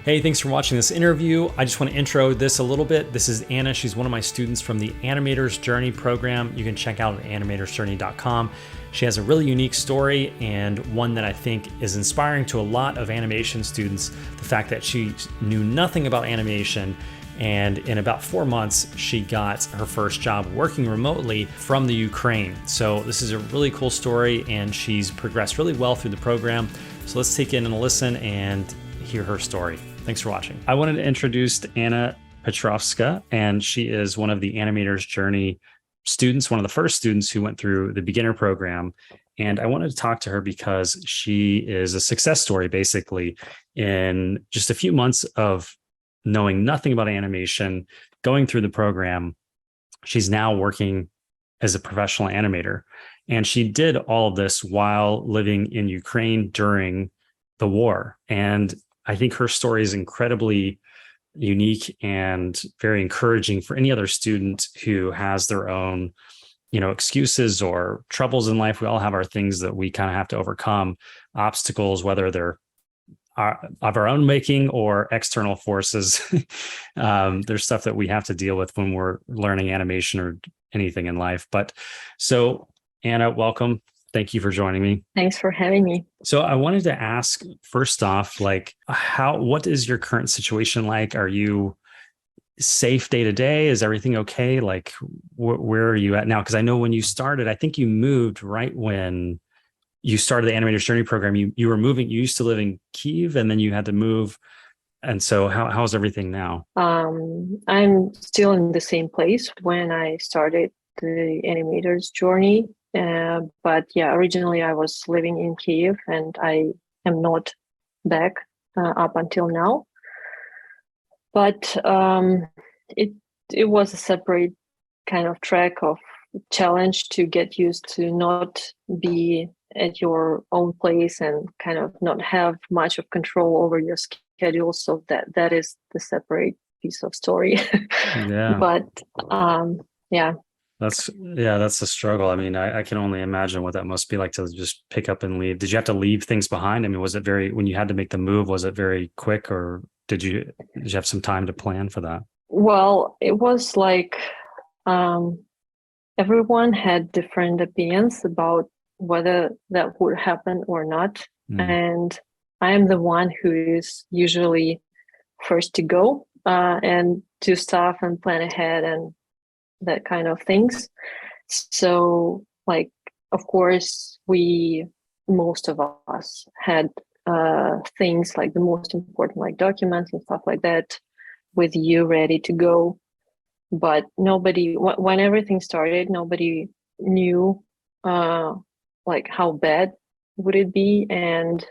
Hey, thanks for watching this interview. I just want to intro this a little bit. This is Anna. She's one of my students from the Animator's Journey program. You can check out at animatorsjourney.com. She has a really unique story and one that I think is inspiring to a lot of animation students. The fact that she knew nothing about animation, and in about 4 months, she got her first job working remotely from the Ukraine. So this is a really cool story, and she's progressed really well through the program. So let's take in and listen and hear her story. Thanks for watching. I wanted to introduce Anna Petrovska, and she is one of the Animator's Journey students, one of the first students who went through the beginner program. And I wanted to talk to her because she is a success story, basically, in just a few months of knowing nothing about animation, going through the program. She's now working as a professional animator. And she did all of this while living in Ukraine during the war. And I think her story is incredibly unique and very encouraging for any other student who has their own, excuses or troubles in life. We all have our things that we kind of have to overcome, obstacles, whether they're of our own making or external forces. There's stuff that we have to deal with when we're learning animation or anything in life. But so, Anna, welcome. Thank you for joining me. Thanks for having me. So I wanted to ask, first off, what is your current situation like? Are you safe day to day? Is everything okay? Where are you at now? Because I know when you started, I think you moved right when you started the Animator's Journey program. You were moving. You used to live in Kyiv, and then you had to move. And so how's everything now? I'm still in the same place when I started the Animator's Journey. But yeah, originally I was living in Kyiv, and I am not back up until now. But it was a separate kind of track of challenge to get used to not be at your own place and kind of not have much of control over your schedule. So that is the separate piece of story. Yeah. But yeah. That's a struggle. I mean, I can only imagine what that must be like to just pick up and leave. Did you have to leave things behind? I mean, when you had to make the move, was it very quick, or did you have some time to plan for that? Well, it was like everyone had different opinions about whether that would happen or not. And I am the one who is usually first to go and do stuff and plan ahead and that kind of things. So, of course, most of us had things like the most important, like documents and stuff like that, with you ready to go. But when everything started, nobody knew how bad would it be and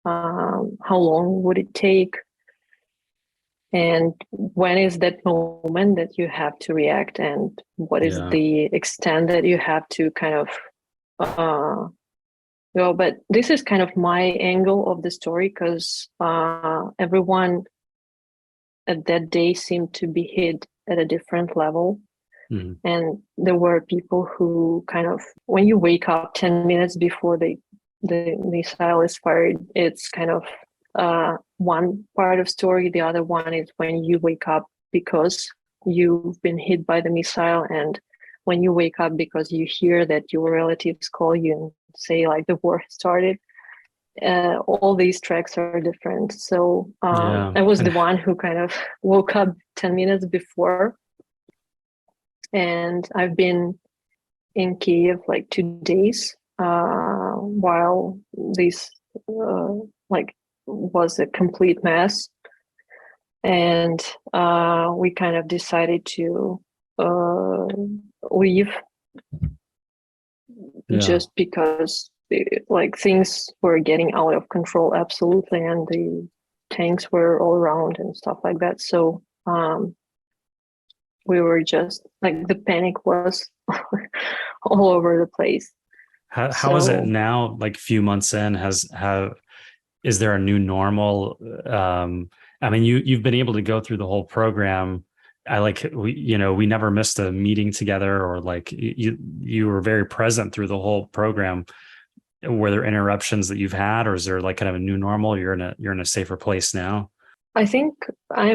how long would it take. And when is that moment that you have to react, and what is the extent that you have to kind of go? But this is kind of my angle of the story, because everyone at that day seemed to be hit at a different level. Mm-hmm. And there were people who kind of, when you wake up 10 minutes before the missile is fired, it's kind of one part of story. The other one is when you wake up because you've been hit by the missile, and when you wake up because you hear that your relatives call you and say the war has started. All these tracks are different. So I was the one who kind of woke up 10 minutes before, and I've been in Kyiv 2 days while this was a complete mess. And we kind of decided to leave just because things were getting out of control, absolutely, and the tanks were all around and stuff like that. So we were just the panic was all over the place. How is it now? A few months in, is there a new normal? I mean, you've been able to go through the whole program. We never missed a meeting together, or you were very present through the whole program. Were there interruptions that you've had, or is there kind of a new normal? You're in a safer place now? I think I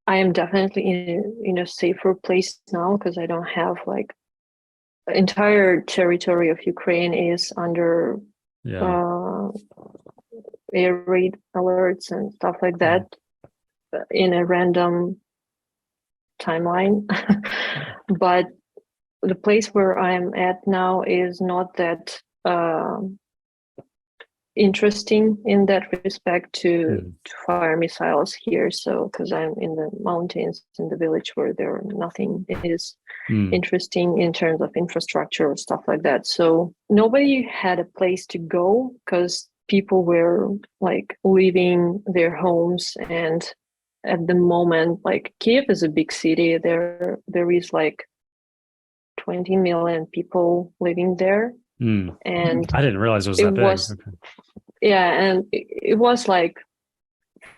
am definitely in a safer place now because I don't have like entire territory of Ukraine is under Yeah. uh, air raid alerts and stuff like that in a random timeline. But the place where I'm at now is not that interesting in that respect Mm. to fire missiles here. So because I'm in the mountains in the village where there nothing is Mm. interesting in terms of infrastructure or stuff like that. So nobody had a place to go because people were like leaving their homes. And at the moment, like Kiev is a big city. There is like 20 million people living there. Mm. And I didn't realize it was it that big. was, Okay. yeah, and it was like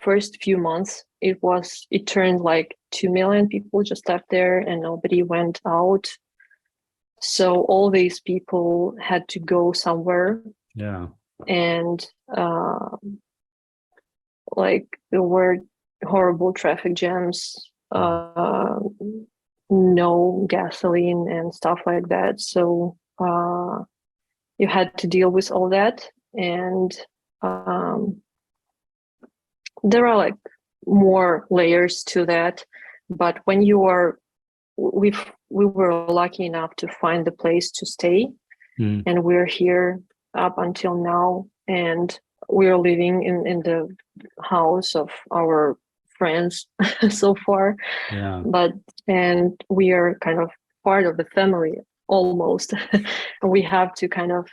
first few months, it turned like 2 million people just left there and nobody went out. So all these people had to go somewhere, Yeah. and like there were horrible traffic jams, Mm. no gasoline and stuff like that. So you had to deal with all that, and um, there are like more layers to that. But when you are, we were lucky enough to find the place to stay, Mm. and we're here up until now, and we're living in the house of our friends so far. Yeah. But and we are kind of part of the family almost. We have to kind of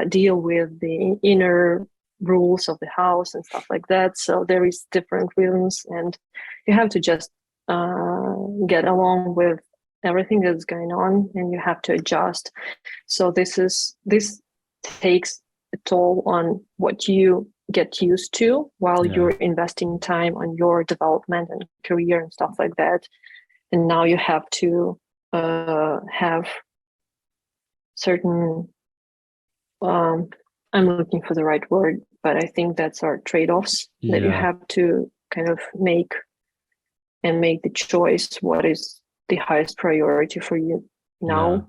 deal with the inner rules of the house and stuff like that. So there is different rhythms, and you have to just get along with everything that's going on, and you have to adjust. So this takes a toll on what you get used to while Yeah. you're investing time on your development and career and stuff like that. And now you have to have certain, um, I'm looking for the right word, but I think that's our trade-offs that you Yeah. have to kind of make, and make the choice what is the highest priority for you Yeah. now.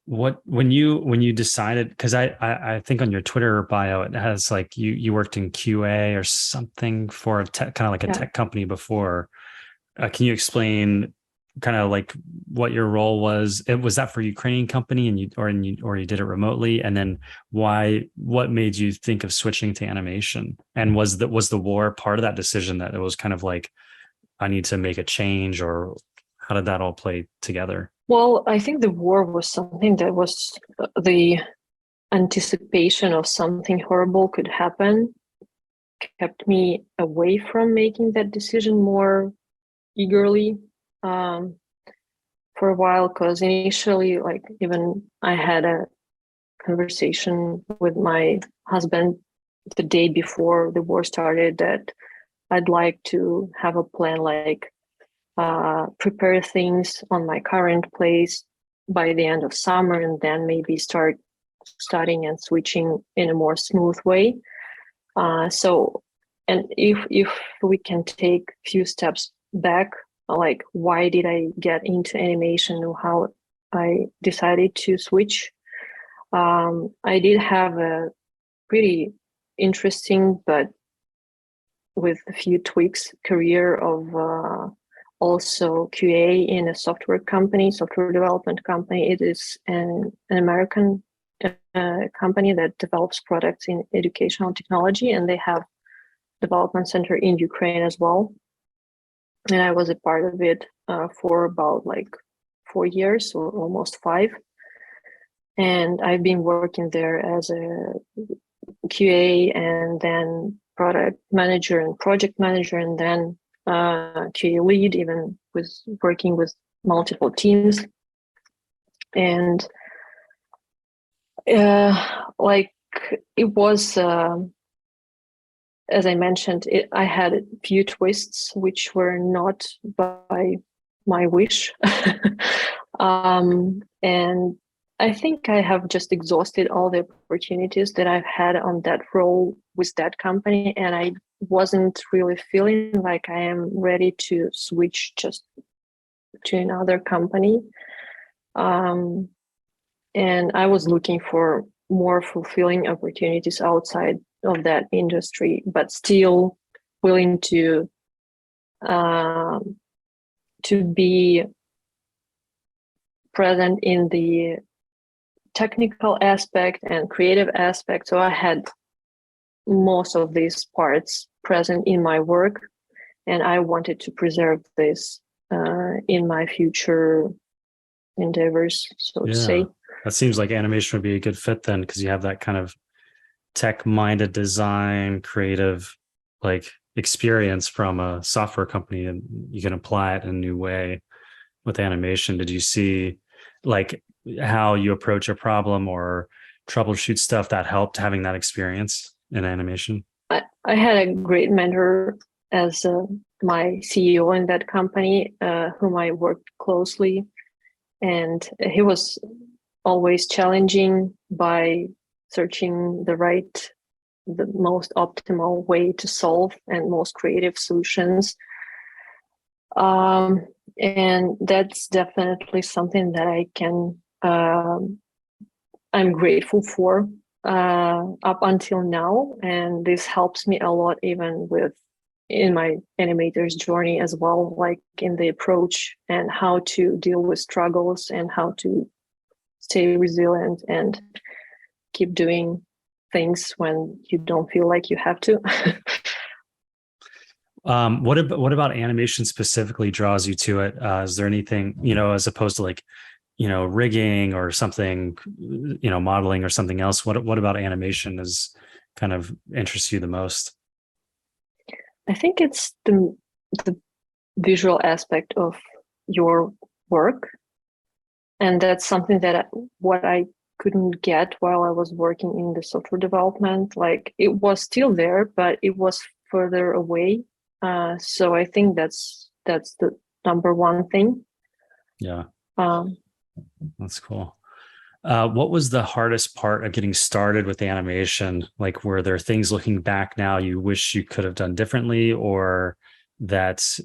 What when you decided, because I think on your Twitter bio it has like you worked in QA or something for a tech, kind of like a Yeah. tech company before. Can you explain kind of like what your role was? Was that for a Ukrainian company, and or you did it remotely? And then what made you think of switching to animation? And was the war part of that decision, that it was kind of like, I need to make a change, or how did that all play together? Well, I think the war was something that was the anticipation of something horrible could happen kept me away from making that decision more eagerly um, for a while. Because initially, like even I had a conversation with my husband the day before the war started that I'd like to have a plan, like prepare things on my current place by the end of summer, and then maybe start studying and switching in a more smooth way. So, and if we can take a few steps back, like why did I get into animation or how I decided to switch? I did have a pretty interesting, but with a few tweaks, career of also QA in a software company, software development company. It is an American company that develops products in educational technology, and they have development center in Ukraine as well. And I was a part of it for about like 4 years or almost five. And I've been working there as a QA and then product manager and project manager, and then QA lead, even with working with multiple teams. And like it was, as I mentioned, I had a few twists which were not by my wish. And I think I have just exhausted all the opportunities that I've had on that role with that company. And I wasn't really feeling like I am ready to switch just to another company. And I was looking for more fulfilling opportunities outside of that industry, but still willing to be present in the technical aspect and creative aspect. So I had most of these parts present in my work, and I wanted to preserve this in my future endeavors, so to say. That seems like animation would be a good fit then, because you have that kind of tech-minded design, creative like experience from a software company, and you can apply it in a new way with animation. Did you see like how you approach a problem or troubleshoot stuff that helped having that experience in animation? I had a great mentor as my CEO in that company, whom I worked closely, and he was always challenging by searching the most optimal way to solve and most creative solutions. And that's definitely something that I'm grateful for up until now. And this helps me a lot, even in my animator's journey as well, like in the approach and how to deal with struggles and how to stay resilient and keep doing things when you don't feel like you have to. What about animation specifically draws you to it? Is there anything, as opposed to like, rigging or something, modeling or something else? What about animation is kind of interests you the most? I think it's the visual aspect of your work. And that's something what I couldn't get while I was working in the software development. Like, it was still there, but it was further away. So I think that's the number one thing. Yeah. That's cool. What was the hardest part of getting started with animation? Like, were there things looking back now you wish you could have done differently, or that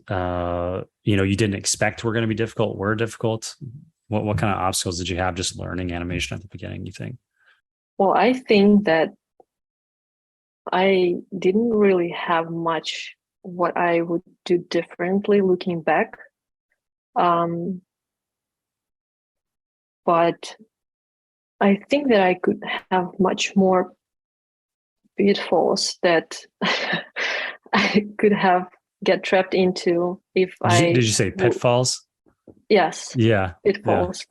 you didn't expect were going to be difficult? What kind of obstacles did you have just learning animation at the beginning, you think? Well, I think that I didn't really have much what I would do differently looking back. But I think that I could have much more pitfalls that I could have get trapped into if Did you say pitfalls? Yes. Yeah. Pitfalls.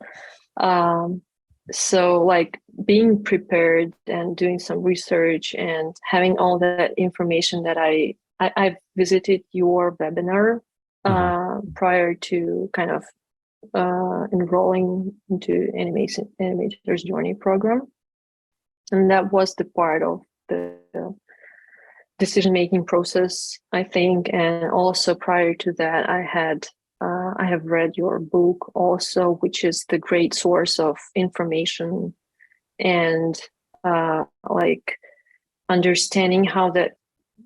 Yeah. So like being prepared and doing some research and having all that information that I visited your webinar prior to kind of enrolling into Animator's Journey program. And that was the part of the decision-making process, I think. And also prior to that, I have read your book also, which is the great source of information and like understanding how that,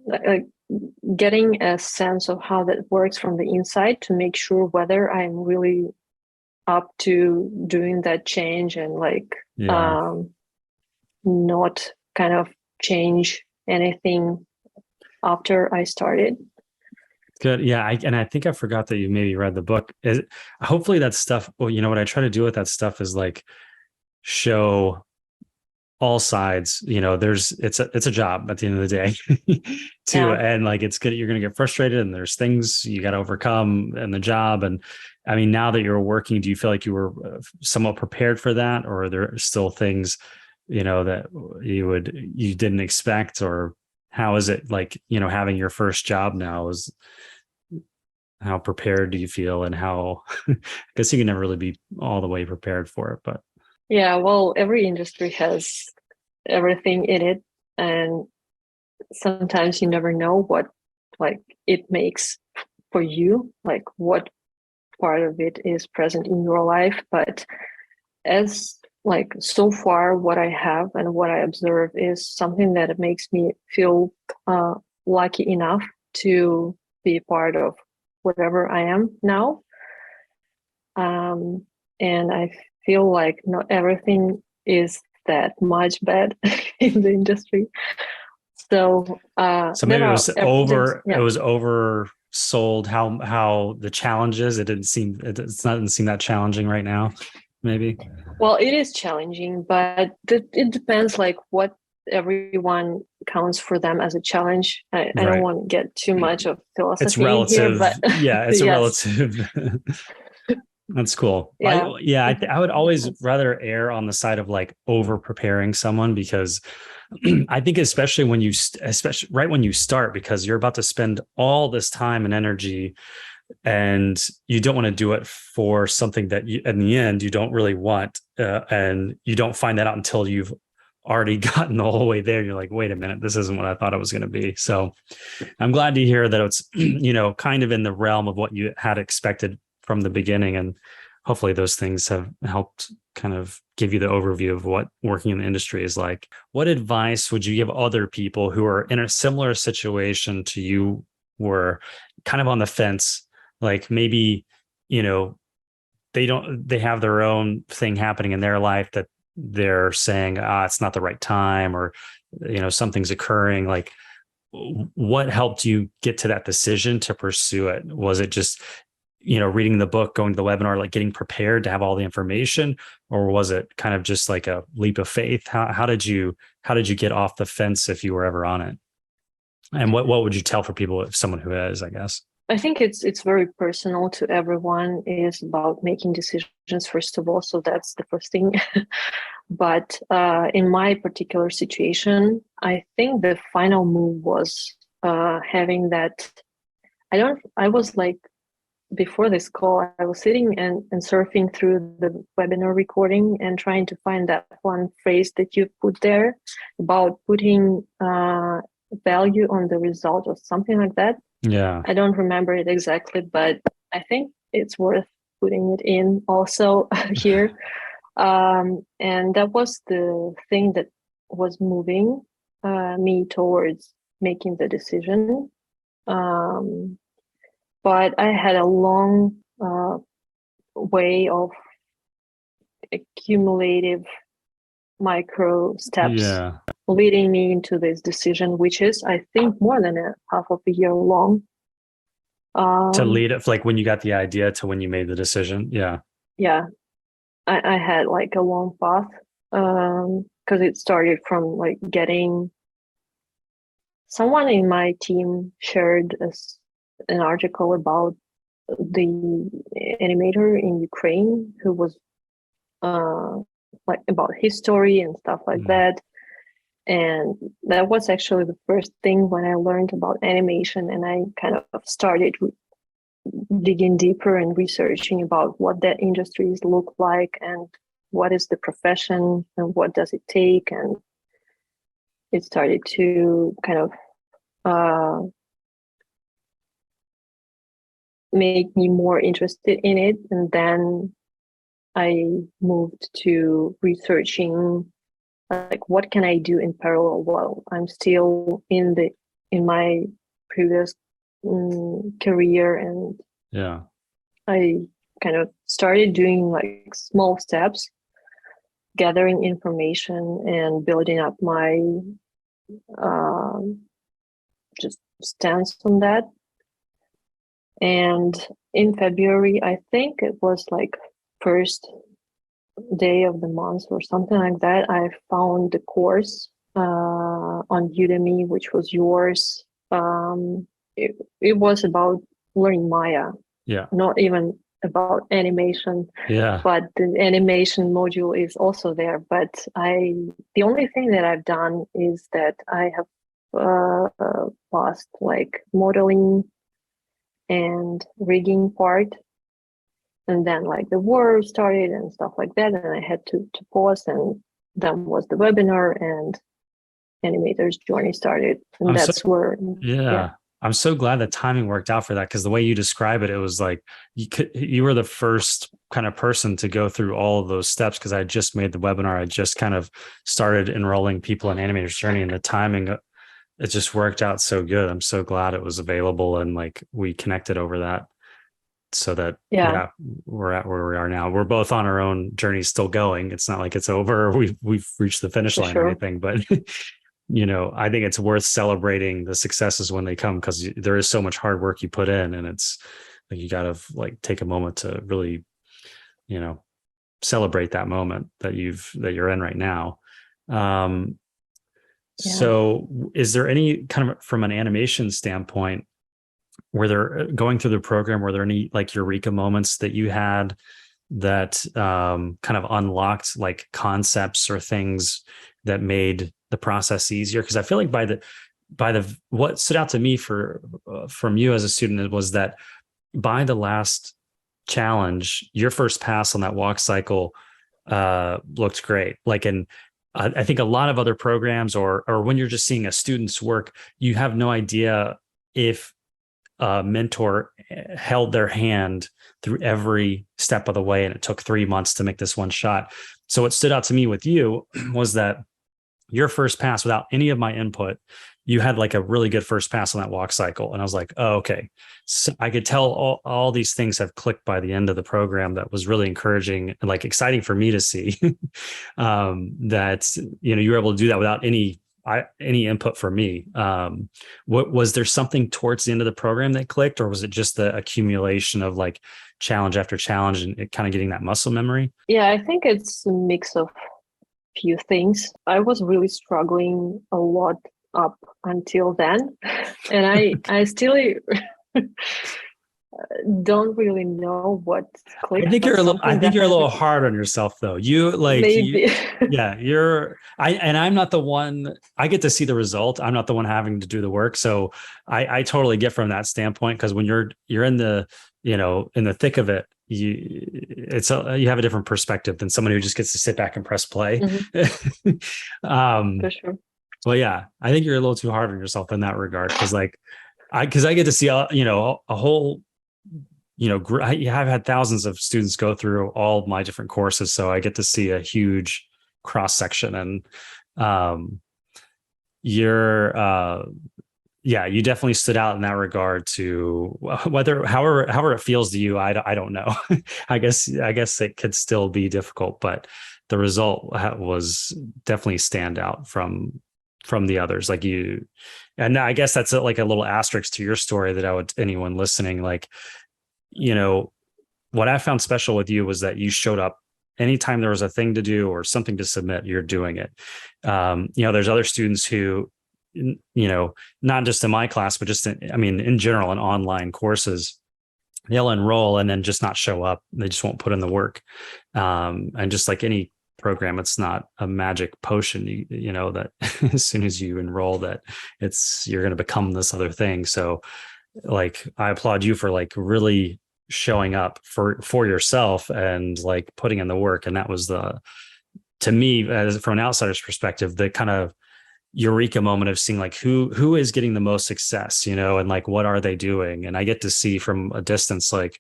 like getting a sense of how that works from the inside to make sure whether I'm really up to doing that change and like not kind of change anything after I started. Good. Yeah. I think I forgot that you maybe read the book. Hopefully that stuff, well, what I try to do with that stuff is like show all sides. It's a job at the end of the day too. Yeah. And like, it's good. You're going to get frustrated and there's things you got to overcome in the job. And I mean, now that you're working, do you feel like you were somewhat prepared for that? Or are there still things, that you didn't expect? Or how is it like, having your first job now? How prepared do you feel, and how, I guess you can never really be all the way prepared for it, but. Yeah, well, every industry has everything in it. And sometimes you never know what like it makes for you, like what part of it is present in your life. But as like so far what I have and what I observe is something that makes me feel lucky enough to be part of whatever I am now. And I feel like not everything is that much bad in the industry. So maybe it was yeah. it was oversold how the challenge is. It didn't seem that challenging right now, maybe. Well, it is challenging, but it depends like what everyone counts for them as a challenge. I don't want to get too much of philosophy it's relative here, but yeah, it's a yes. relative. That's cool. Yeah. I would always rather err on the side of like over preparing someone, because I think especially right when you start, because you're about to spend all this time and energy, and you don't want to do it for something that you, in the end, you don't really want, and you don't find that out until you've already gotten the whole way there. You're like, wait a minute, this isn't what I thought it was going to be. So I'm glad to hear that it's, kind of in the realm of what you had expected from the beginning. And hopefully those things have helped kind of give you the overview of what working in the industry is like. What advice would you give other people who are in a similar situation to you were, kind of on the fence? Like maybe, they have their own thing happening in their life that they're saying, it's not the right time, or, something's occurring. Like, what helped you get to that decision to pursue it? Was it just, reading the book, going to the webinar, like getting prepared to have all the information, or was it kind of just like a leap of faith? How did you get off the fence, if you were ever on it? And what would you tell for people, if someone who is, I guess? I think it's very personal to everyone. It is about making decisions, first of all. So that's the first thing. But in my particular situation, I think the final move was having that. I was like, before this call, I was sitting and surfing through the webinar recording and trying to find that one phrase that you put there about putting value on the result or something like that. Yeah. I don't remember it exactly, but I think it's worth putting it in also here. And that was the thing that was moving me towards making the decision. But I had a long way of accumulative micro steps leading me into this decision, which is, I think, more than a half of a year long. To lead it, like when you got the idea to when you made the decision. Yeah. I had like a long path, because it started from like getting someone in my team shared an article about the animator in Ukraine who was like about history and stuff like that. And that was actually the first thing when I learned about animation, and I kind of started digging deeper and researching about what that industries look like and what is the profession and what does it take. And it started to kind of make me more interested in it. And then I moved to researching like what can I do in parallel while I'm still in my previous career. And I kind of started doing like small steps, gathering information and building up my just stance on that. And in February, I think it was like first day of the month or something like that, I found the course on Udemy, which was yours. It was about learning Maya, not even about animation, but the animation module is also there. But the only thing that I've done is that I have passed like modeling and rigging part. And then like the war started and stuff like that. And I had to pause, and then was the webinar and Animator's journey started. And I'm so glad the timing worked out for that, because the way you describe it, it was like you were the first kind of person to go through all of those steps, because I just made the webinar. I just kind of started enrolling people in Animator's journey, and the timing it just worked out so good. I'm so glad it was available and like we connected over that, so that Yeah, yeah, we're at where we are now. We're both on our own journey, still going. It's not like it's over. We've reached the finish for line or sure. anything, but I think it's worth celebrating the successes when they come, because there is so much hard work you put in, and it's like you got to like take a moment to really, you know, celebrate that moment that you're in right now. Um, Yeah. so is there any kind of, from an animation standpoint, were there, going through the program, were there any like eureka moments that you had that kind of unlocked like concepts or things that made the process easier? Because I feel like by the what stood out to me for from you as a student was that by the last challenge, your first pass on that walk cycle looked great. Like, and I think a lot of other programs, or when you're just seeing a student's work, you have no idea if a mentor held their hand through every step of the way, and it took 3 months to make this one shot. So what stood out to me with you was that your first pass, without any of my input, you had like a really good first pass on that walk cycle. And I was like, oh, okay. So I could tell all these things have clicked by the end of the program. That was really encouraging and like exciting for me to see. That, you were able to do that without any input from me. What was there something towards the end of the program that clicked, or was it just the accumulation of like challenge after challenge and it kind of getting that muscle memory? Yeah, I think it's a mix of few things. I was really struggling a lot up until then, and I still don't really know what I clicked, think but you're a little. I something think you're a little definitely hard on yourself, though. maybe. Yeah. And I'm not the one. I get to see the result. I'm not the one having to do the work. So I totally get from that standpoint, because when you're in the in the thick of it, you have a different perspective than someone who just gets to sit back and press play. Mhm, um, for sure. well, yeah, I think you're a little too hard on yourself in that regard, because I get to see a whole, I've had thousands of students go through all my different courses, so I get to see a huge cross section. And um, you're, yeah, you definitely stood out in that regard. To whether, however it feels to you, I don't know. I guess it could still be difficult, but the result was definitely stand out from the others. Like you, and I guess that's like a little asterisk to your story that I would, anyone listening, like, you know, what I found special with you was that you showed up anytime there was a thing to do or something to submit, you're doing it. There's other students who, not just in my class, but just in general, in online courses, they'll enroll and then just not show up. They just won't put in the work. And just like any program, it's not a magic potion, that as soon as you enroll, that you're going to become this other thing. So like, I applaud you for like really showing up for yourself and like putting in the work. And that was to me, as from an outsider's perspective, the kind of eureka moment of seeing like who is getting the most success, and like what are they doing. And I get to see from a distance, like,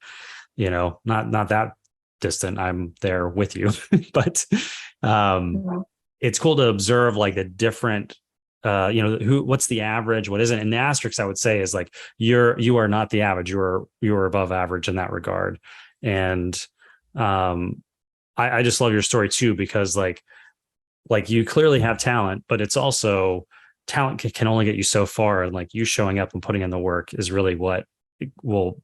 not that distant, I'm there with you. But um Mhm. it's cool to observe like the different, what's the average, what isn't. And the asterisk I would say is like, you are not the average, you are above average in that regard. And I just love your story too, because like you clearly have talent, but it's also, talent can only get you so far. And like, you showing up and putting in the work is really what will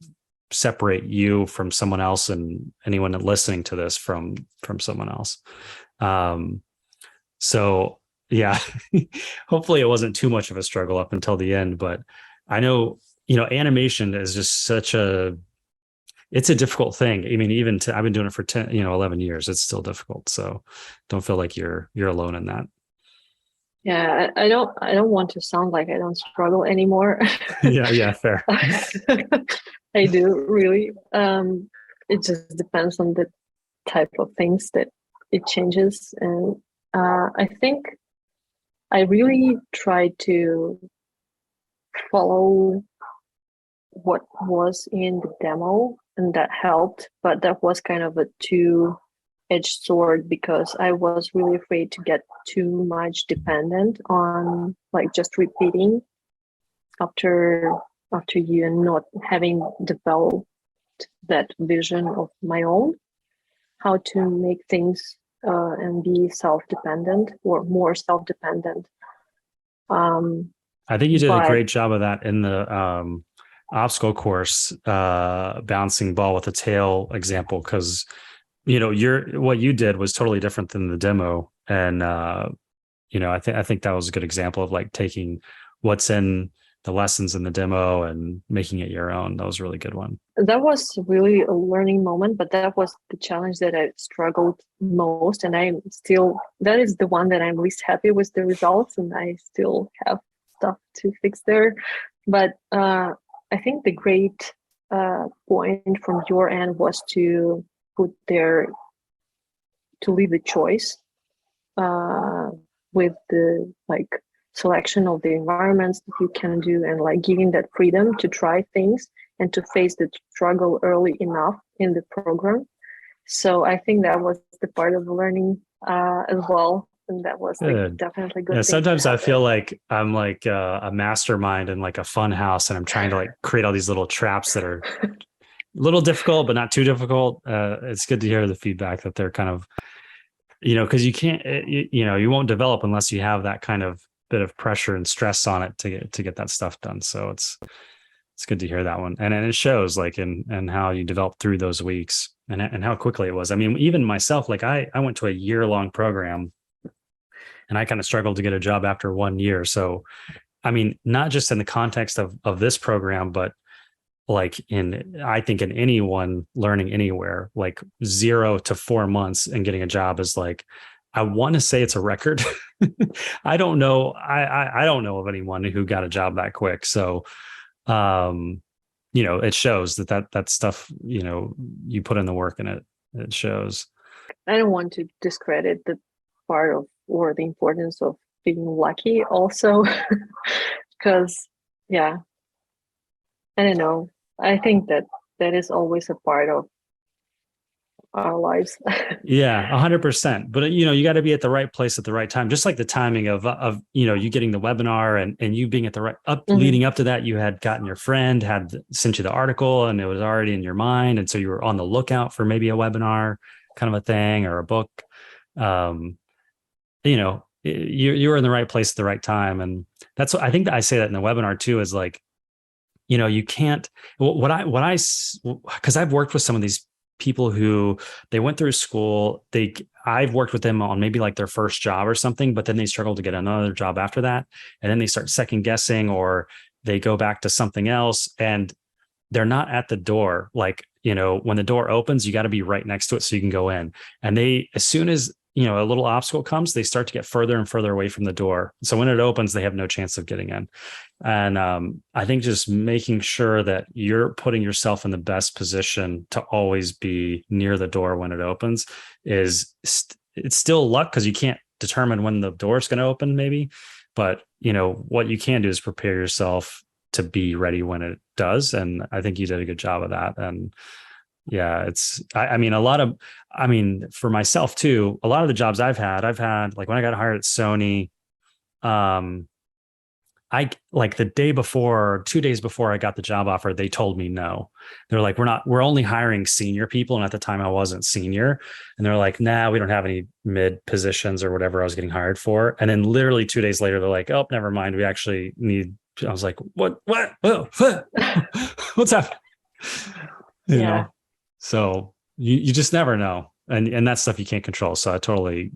separate you from someone else, and anyone listening to this from someone else. um so yeah, hopefully it wasn't too much of a struggle up until the end. But I know, animation is just it's a difficult thing. I mean, I've been doing it for 10, 11 years. It's still difficult. So don't feel like you're alone in that. Yeah, I don't want to sound like I don't struggle anymore. Yeah, yeah, fair. I do really. It just depends on the type of things that it changes, and I think I really try to follow what was in the demo, and that helped. But that was kind of a too edged sword because I was really afraid to get too much dependent on like just repeating after you and not having developed that vision of my own, how to make things and be self-dependent or more self-dependent. I think you did a But great job of that in the obstacle course, bouncing ball with a tail example, because what you did was totally different than the demo. And I think that was a good example of like taking what's in the lessons in the demo and making it your own. That was a really good one. that was really a learning moment, but that was the challenge that I struggled most. And that is the one that I'm least happy with the results, and I still have stuff to fix there. But I think the great point from your end was to leave the choice with the like selection of the environments that you can do, and like giving that freedom to try things and to face the struggle early enough in the program. So I think that was the part of the learning as well. And that was like definitely good. Yeah, sometimes I feel like I'm like a mastermind in like a fun house, and I'm trying to like create all these little traps that are a little difficult, but not too difficult. It's good to hear the feedback that they're kind of, because you can't, you won't develop unless you have that kind of bit of pressure and stress on it to get that stuff done. So it's good to hear that one. And it shows like in how you develop through those weeks and how quickly it was. I mean, even myself, like I went to a year-long program and I kind of struggled to get a job after 1 year. So, I mean, not just in the context of this program, but like I think in anyone learning anywhere, like 0 to 4 months and getting a job is like, I want to say it's a record. I don't know. I don't know of anyone who got a job that quick. So, it shows that stuff, you put in the work and it shows. I don't want to discredit the part of or the importance of being lucky also, because I don't know. I think that is always a part of our lives. Yeah, 100%. But you got to be at the right place at the right time. Just like the timing of you getting the webinar and you being at the right leading up to that, you had gotten your friend had sent you the article and it was already in your mind, and so you were on the lookout for maybe a webinar kind of a thing or a book. You were in the right place at the right time, and that's what I think that I say that in the webinar too is like, you can't because I've worked with some of these people who they went through school. I've worked with them on maybe like their first job or something, but then they struggle to get another job after that. And then they start second guessing, or they go back to something else and they're not at the door. Like, when the door opens, you got to be right next to it so you can go in. And as soon as, a little obstacle comes, they start to get further and further away from the door. So when it opens, they have no chance of getting in. And I think just making sure that you're putting yourself in the best position to always be near the door when it opens it's still luck, because you can't determine when the door is going to open maybe. But, what you can do is prepare yourself to be ready when it does. And I think you did a good job of that. And yeah, for myself too, a lot of the jobs I've had like when I got hired at Sony, I like the day before, 2 days before I got the job offer, they told me no. They're like, we're only hiring senior people. And at the time I wasn't senior. And they're like, nah, we don't have any mid positions or whatever I was getting hired for. And then literally 2 days later, they're like, oh, never mind. We actually need, I was like, what, oh, what's happening? You know? So you just never know. And that's stuff you can't control. So I totally,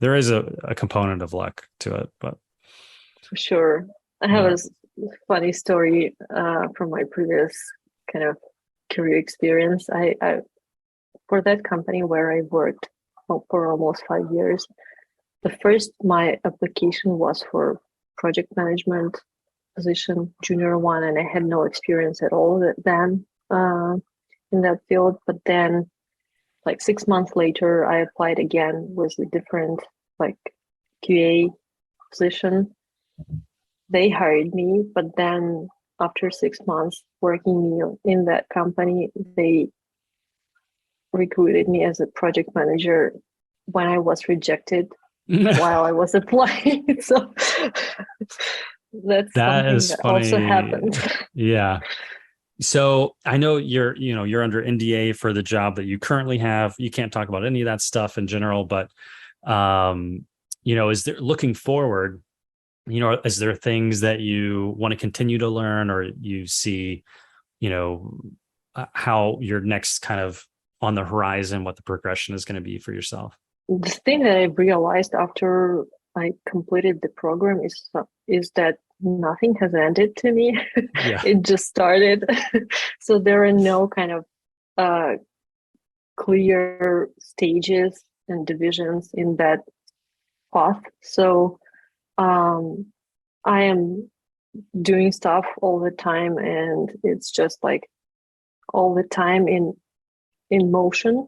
there is a component of luck to it, but. For sure. I have a funny story from my previous kind of career experience. I for that company where I worked for almost 5 years, my application was for project management position, junior one, and I had no experience at all then in that field. But then, like 6 months later, I applied again with a different like QA position. They hired me, but then after 6 months working in that company, they recruited me as a project manager when I was rejected while I was applying. So that's That something is that also funny. happened. Yeah. So I know you're under NDA for the job that you currently have. You can't talk about any of that stuff in general, but is there, looking forward, is there things that you want to continue to learn, or you see, you know, how your next kind of on the horizon, what the progression is going to be for yourself? The thing that I realized after I completed the program is that nothing has ended to me. Yeah. It just started. So there are no kind of uh, clear stages and divisions in that path. So um, I am doing stuff all the time, and it's just like all the time in motion.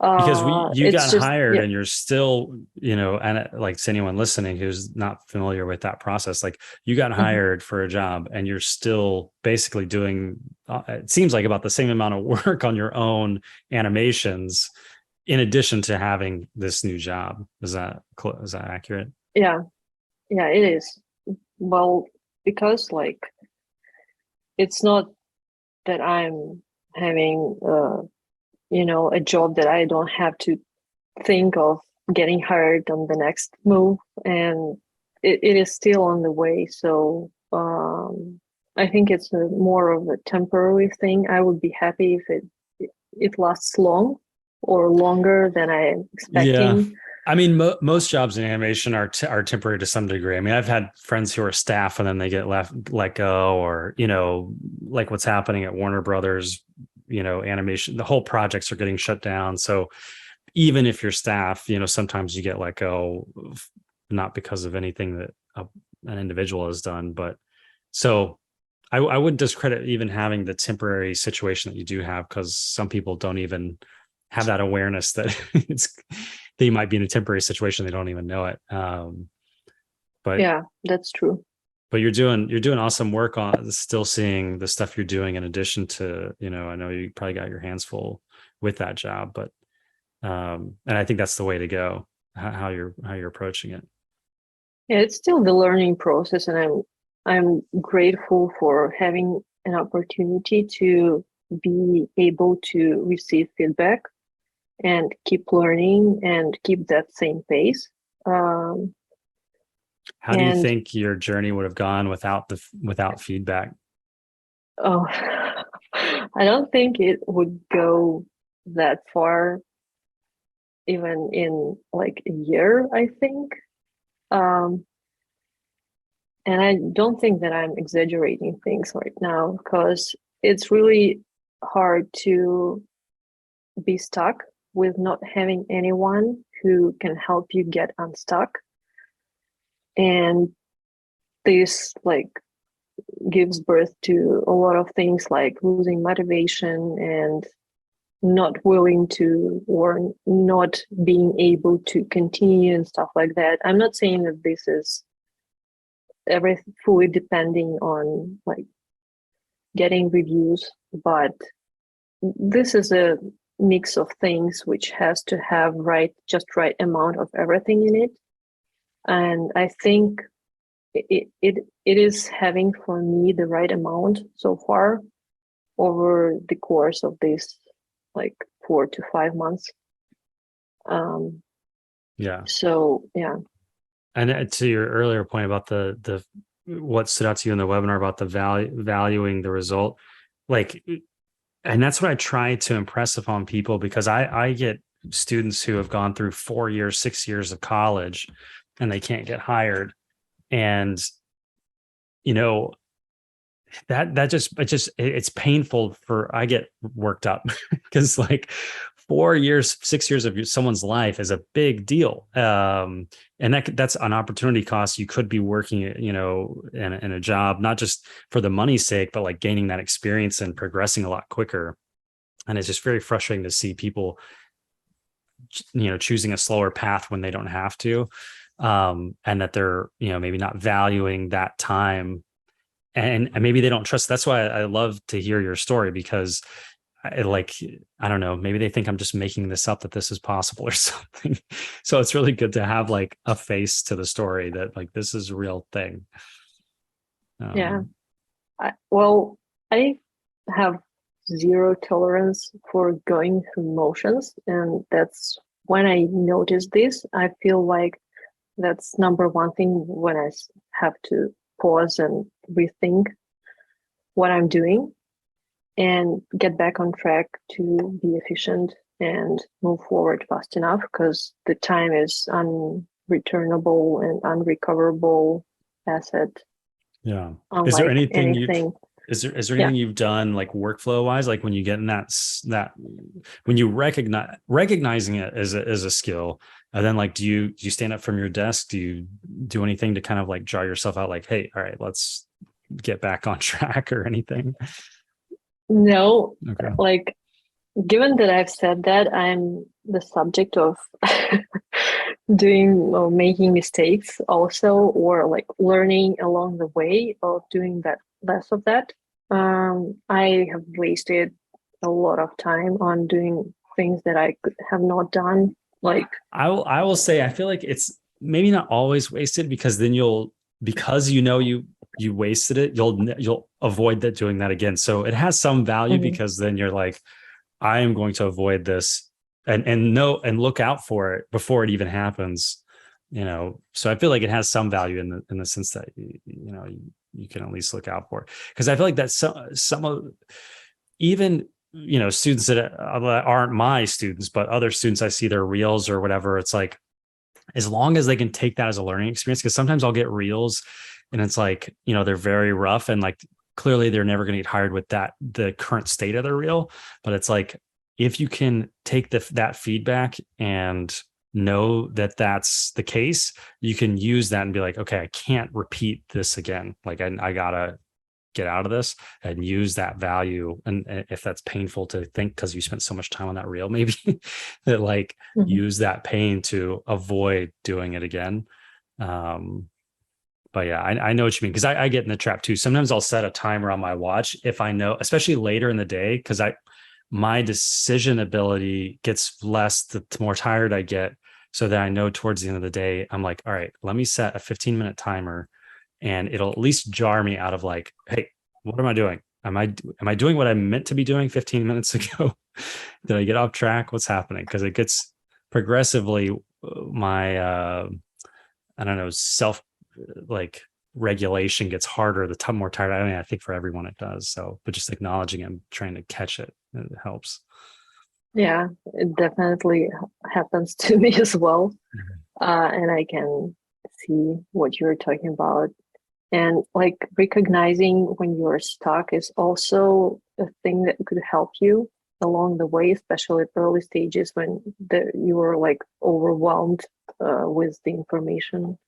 Because you It's got just, hired yeah. and you're still, and like to anyone listening who's not familiar with that process, like you got Mhm. hired for a job and you're still basically doing, it seems like about the same amount of work on your own animations in addition to having this new job. Is that accurate? Yeah, yeah, it is. Well, because like it's not that I'm having a job that I don't have to think of getting hired on the next move, and it is still on the way. So I think it's more of a temporary thing. I would be happy if it lasts long or longer than I'm Yeah. expecting. I mean, most jobs in animation are temporary to some degree. I mean, I've had friends who are staff and then they get let go, or like what's happening at Warner Brothers. Animation, the whole projects are getting shut down. So even if you're staff, sometimes you get let go, not because of anything that an individual has done, but so I wouldn't discredit even having the temporary situation that you do have, because some people don't even have that awareness that they might be in a temporary situation. They don't even know it. But Yeah, that's true. you're doing awesome work on still seeing the stuff you're doing in addition to, I know you probably got your hands full with that job, but and I think that's the way to go, how you're approaching it. Yeah, it's still the learning process, and I'm grateful for having an opportunity to be able to receive feedback and keep learning and keep that same pace. Um, How do you and think your journey would have gone without feedback? oh, I don't think it would go that far, even in like a year, I think. Um, and I don't think that I'm exaggerating things right now, because it's really hard to be stuck with not having anyone who can help you get unstuck. And this like gives birth to a lot of things like losing motivation and not willing to, or not being able to continue and stuff like that. I'm not saying that this is everything fully depending on like getting reviews, but this is a mix of things which has to have just right amount of everything in it. And I think it is having for me the right amount so far over the course of this like 4 to 5 months. Um, Yeah. so yeah. And to your earlier point about the what stood out to you in the webinar about the valuing the result, like, and that's what I try to impress upon people, because I get students who have gone through 4 years, 6 years of college and they can't get hired. And, you know, it's painful I get worked up because like 4 years, 6 years of someone's life is a big deal. And that's an opportunity cost. You could be working, in a job, not just for the money's sake, but like gaining that experience and progressing a lot quicker. And it's just very frustrating to see people, choosing a slower path when they don't have to. And that they're, maybe not valuing that time, and maybe they don't trust. That's why I love to hear your story, because like, I don't know, maybe they think I'm just making this up that this is possible or something. So it's really good to have like a face to the story that like this is a real thing. Yeah. Well, I have zero tolerance for going through motions, and that's when I notice this, I feel like that's number one thing when I have to pause and rethink what I'm doing and get back on track to be efficient and move forward fast enough, because the time is unreturnable and unrecoverable asset, Yeah. Is there unlike anything you anything. is there Yeah. anything you've done like workflow wise, like when you get in that when you recognizing it as a skill, and then like do you stand up from your desk? Do you do anything to kind of like draw yourself out, like, hey, all right, let's get back on track or anything? No, Okay. like, given that I've said that, I'm the subject of doing or making mistakes also, or like learning along the way of doing that, less of that. I have wasted a lot of time on doing things that I could have not done. Like, I will say I feel like it's maybe not always wasted, because then because you wasted it, you'll avoid that doing that again. So it has some value, mhm, because then you're like, I am going to avoid this, and know and look out for it before it even happens. So I feel like it has some value in the sense that you can at least look out for it, because I feel like that some of, even students that aren't my students but other students, I see their reels or whatever, it's like, as long as they can take that as a learning experience, because sometimes I'll get reels and it's like, they're very rough, and like clearly they're never going to get hired with the current state of the reel. But it's like, if you can take that feedback and know that that's the case, you can use that and be like, okay, I can't repeat this again. Like I gotta get out of this and use that value. And if that's painful to think because you spent so much time on that reel, maybe that like mhm. use that pain to avoid doing it again. But yeah, I know what you mean, because I get in the trap too. Sometimes I'll set a timer on my watch if I know, especially later in the day, because my decision ability gets less the more tired I get. So that I know towards the end of the day, I'm like, all right, let me set a 15-minute timer, and it'll at least jar me out of like, hey, what am I doing? Am I doing what I meant to be doing 15 minutes ago? Did I get off track? What's happening? Because it gets progressively my I don't know, self like regulation gets harder the time more tired. I mean, I think for everyone it does. So, but just acknowledging and trying to catch it helps. Yeah, it definitely happens to me as well. Mhm. And I can see what you're talking about. And like recognizing when you're stuck is also a thing that could help you along the way, especially at early stages when you are like overwhelmed with the information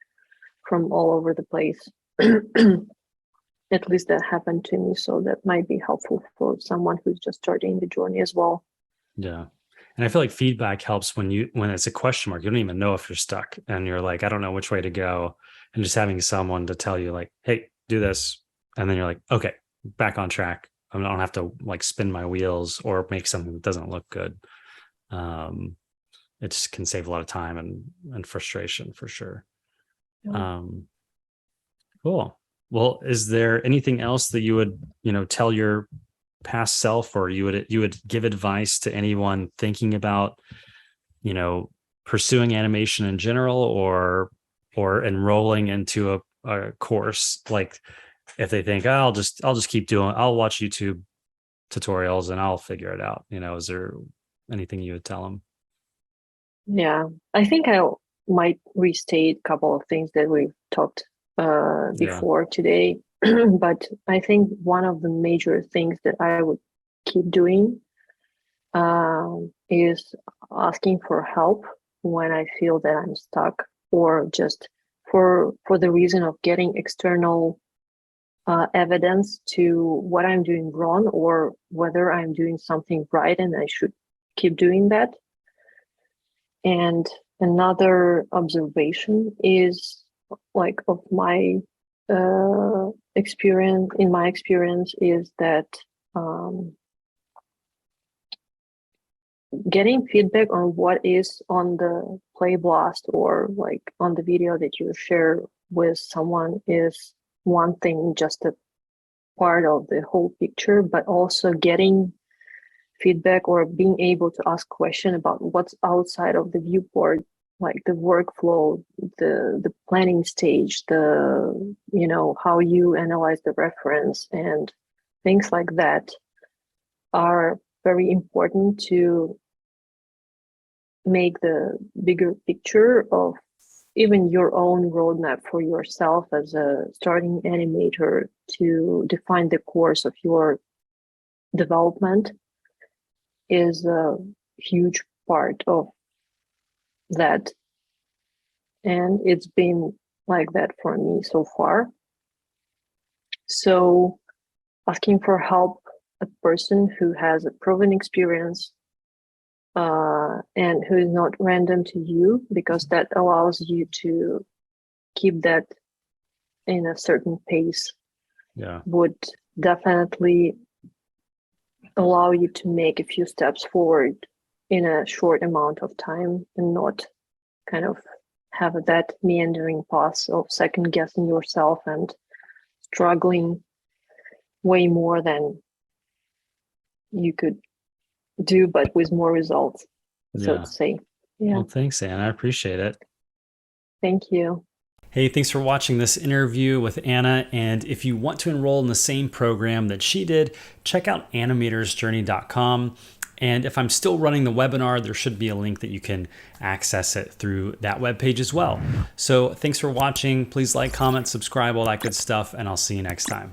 from all over the place. At least that happened to me, so that might be helpful for someone who's just starting the journey as well. Yeah. And I feel like feedback helps when it's a question mark. You don't even know if you're stuck and you're like, I don't know which way to go. And just having someone to tell you like, hey, do this. And then you're like, okay, back on track. I don't have to like spin my wheels or make something that doesn't look good. Um, it just can save a lot of time and frustration for sure. Yeah. Um, cool. Well, is there anything else that you would, tell your past self, or you would give advice to anyone thinking about, you know, pursuing animation in general, or enrolling into a course? Like if they think, oh, I'll just keep doing, I'll watch YouTube tutorials and I'll figure it out. Is there anything you would tell them? Yeah, I think I might restate a couple of things that we've talked Yeah. before today. But I think one of the major things that I would keep doing is asking for help when I feel that I'm stuck, or just for the reason of getting external evidence to what I'm doing wrong, or whether I'm doing something right and I should keep doing that. And another observation is like of my experience, in my experience, is that um, getting feedback on what is on the play blast or like on the video that you share with someone is one thing, just a part of the whole picture, but also getting feedback or being able to ask questions about what's outside of the viewport, like the workflow, the planning stage, the, you know, how you analyze the reference and things like that are very important to make the bigger picture of even your own roadmap for yourself as a starting animator to define the course of your development is a huge part of that. And it's been like that for me so far. So asking for help, a person who has a proven experience and who is not random to you, because that allows you to keep that in a certain pace, would definitely allow you to make a few steps forward in a short amount of time and not kind of have that meandering path of second guessing yourself and struggling way more than you could do, but with more results, so to say. Yeah. Well, thanks, Anna. I appreciate it. Thank you. Hey, thanks for watching this interview with Anna. And if you want to enroll in the same program that she did, check out animatorsjourney.com. And if I'm still running the webinar, there should be a link that you can access it through that webpage as well. So thanks for watching. Please like, comment, subscribe, all that good stuff, and I'll see you next time.